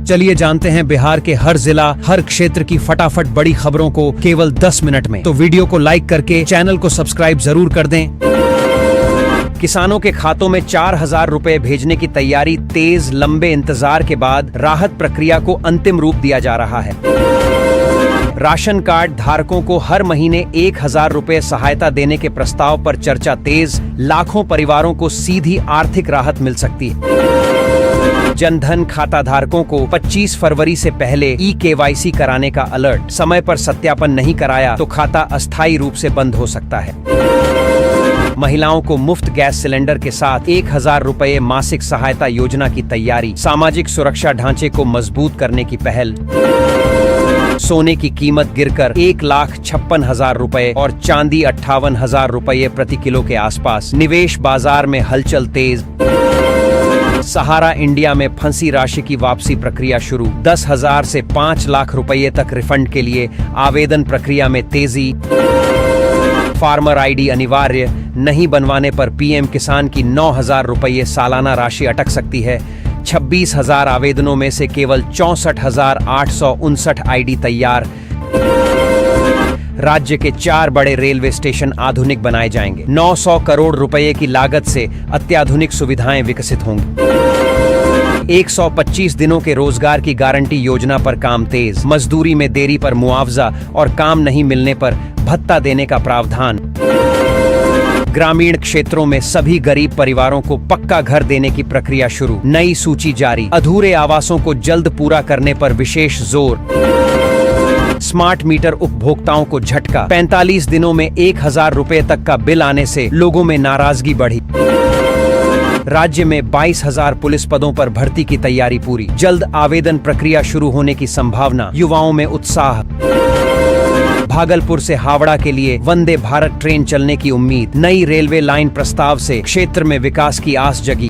चलिए जानते हैं बिहार के हर जिला, हर क्षेत्र की फटाफट बड़ी खबरों को केवल 10 मिनट में। तो वीडियो को लाइक करके चैनल को सब्सक्राइब जरूर कर दें। किसानों के खातों में 4,000 रुपए भेजने की तैयारी तेज। लंबे इंतजार के बाद राहत प्रक्रिया को अंतिम रूप दिया जा रहा है। राशन कार्ड धारकों को हर महीने 1,000 रुपए सहायता देने के प्रस्ताव पर चर्चा तेज। लाखों परिवारों को सीधी आर्थिक राहत मिल सकती है। जनधन खाता धारकों को 25 फरवरी से पहले eKYC कराने का अलर्ट। समय पर सत्यापन नहीं कराया तो खाता अस्थायी रूप से बंद हो सकता है। महिलाओं को मुफ्त गैस सिलेंडर के साथ 1,000 रुपए मासिक सहायता योजना की तैयारी। सामाजिक सुरक्षा ढांचे को मजबूत करने की पहल। सोने की कीमत गिरकर 1,56,000 रुपए और चांदी 58,000 रुपए प्रति किलो के आसपास। निवेश बाजार में हलचल तेज। सहारा इंडिया में फंसी राशि की वापसी प्रक्रिया शुरू। 10,000 से 5 लाख रुपए तक रिफंड के लिए आवेदन प्रक्रिया में तेजी। फार्मर आईडी अनिवार्य नहीं बनवाने पर पीएम किसान की 9,000 रुपए सालाना राशि अटक सकती है। 26,000 आवेदनों में से केवल 64,859 आईडी तैयार। राज्य के 4 बड़े रेलवे स्टेशन आधुनिक बनाए जाएंगे। 900 करोड़ रुपए की लागत से अत्याधुनिक सुविधाएं विकसित होंगी। 125 दिनों के रोजगार की गारंटी योजना पर काम तेज। मजदूरी में देरी पर मुआवजा और काम नहीं मिलने पर भत्ता देने का प्रावधान। ग्रामीण क्षेत्रों में सभी गरीब परिवारों को पक्का घर देने की प्रक्रिया शुरू। नई सूची जारी। अधूरे आवासों को जल्द पूरा करने पर विशेष जोर। स्मार्ट मीटर उपभोक्ताओं को झटका। 45 दिनों में 1,000 रुपए तक का बिल आने से लोगों में नाराजगी बढ़ी। राज्य में 22,000 पुलिस पदों पर भर्ती की तैयारी पूरी। जल्द आवेदन प्रक्रिया शुरू होने की संभावना। युवाओं में उत्साह। भागलपुर से हावड़ा के लिए वंदे भारत ट्रेन चलने की उम्मीद। नई रेलवे लाइन प्रस्ताव से क्षेत्र में विकास की आस जगी।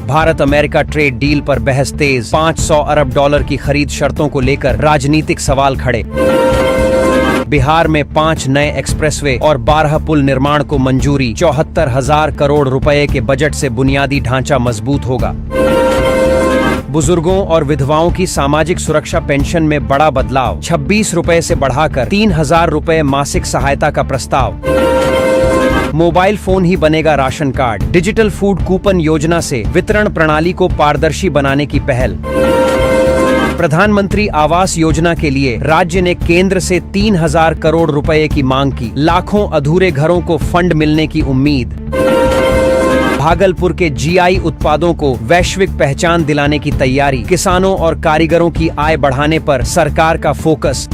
भारत अमेरिका ट्रेड डील पर बहस तेज। 500 अरब डॉलर की खरीद शर्तों को लेकर राजनीतिक सवाल खड़े। बिहार में 5 नए एक्सप्रेसवे और 12 पुल निर्माण को मंजूरी। 74,000 करोड़ रुपए के बजट से बुनियादी ढांचा मजबूत होगा। बुजुर्गों और विधवाओं की सामाजिक सुरक्षा पेंशन में बड़ा बदलाव। 26 रुपए से बढ़ाकर 3,000 रुपए मासिक सहायता का प्रस्ताव। मोबाइल फोन ही बनेगा ration card. Digital food coupon योजना से वितरण प्रणाली को पारदर्शी बनाने की पहल। प्रधानमंत्री आवास योजना के लिए राज्य ने केंद्र से 3,000 करोड़ रुपए की मांग की। लाखों अधूरे घरों को फंड मिलने की उम्मीद। भागलपुर के जीआई उत्पादों को वैश्विक पहचान दिलाने की तैयारी। किसानों और कारीगरों की आय बढ़ाने पर सरकार का फोकस।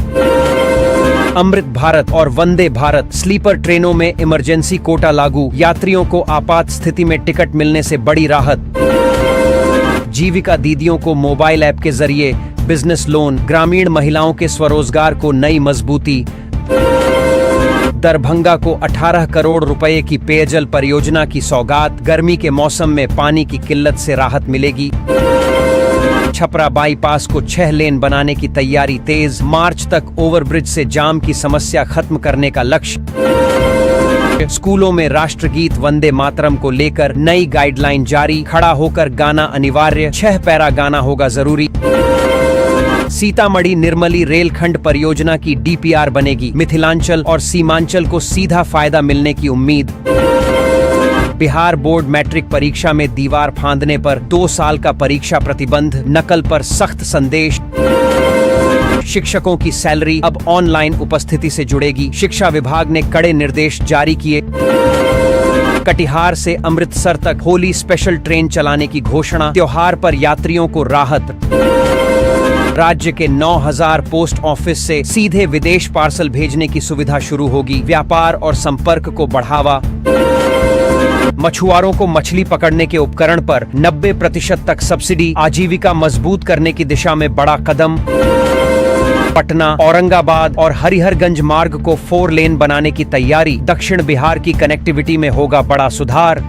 अमृत भारत और वंदे भारत स्लीपर ट्रेनों में इमरजेंसी कोटा लागू। यात्रियों को आपात स्थिति में टिकट मिलने से बड़ी राहत। जीविका दीदियों को मोबाइल ऐप के जरिए बिजनेस लोन। ग्रामीण महिलाओं के स्वरोजगार को नई मजबूती। दरभंगा को 18 करोड़ रुपए की पेयजल परियोजना की सौगात। गर्मी के मौसम में पानी की किल्लत से राहत मिलेगी। छपरा बाईपास को 6 लेन बनाने की तैयारी तेज। मार्च तक ओवरब्रिज से जाम की समस्या खत्म करने का लक्ष्य। स्कूलों में राष्ट्रगीत वंदे मातरम को लेकर नई गाइडलाइन जारी। खड़ा होकर गाना अनिवार्य। 6 पैरा गाना होगा जरूरी। सीतामढ़ी निर्मली रेलखंड परियोजना की डीपीआर बनेगी। मिथिलांचल और सीमांचल को सीधा फायदा मिलने की उम्मीद। बिहार बोर्ड मैट्रिक परीक्षा में दीवार फांदने पर 2 साल का परीक्षा प्रतिबंध। नकल पर सख्त संदेश। शिक्षकों की सैलरी अब ऑनलाइन उपस्थिति से जुड़ेगी। शिक्षा विभाग ने कड़े निर्देश जारी किए। कटिहार से अमृतसर तक होली स्पेशल ट्रेन चलाने की घोषणा। त्योहार पर यात्रियों को राहत। राज्य के 9,000 पोस्ट ऑफिस से सीधे विदेश पार्सल भेजने की सुविधा शुरू होगी। व्यापार और संपर्क को बढ़ावा। मछुआरों को मछली पकड़ने के उपकरण पर 90% तक सब्सिडी। आजीविका मजबूत करने की दिशा में बड़ा कदम। पटना, औरंगाबाद और हरिहरगंज मार्ग को 4 लेन बनाने की तैयारी। दक्षिण बिहार की कनेक्टिविटी में होगा बड़ा सुधार।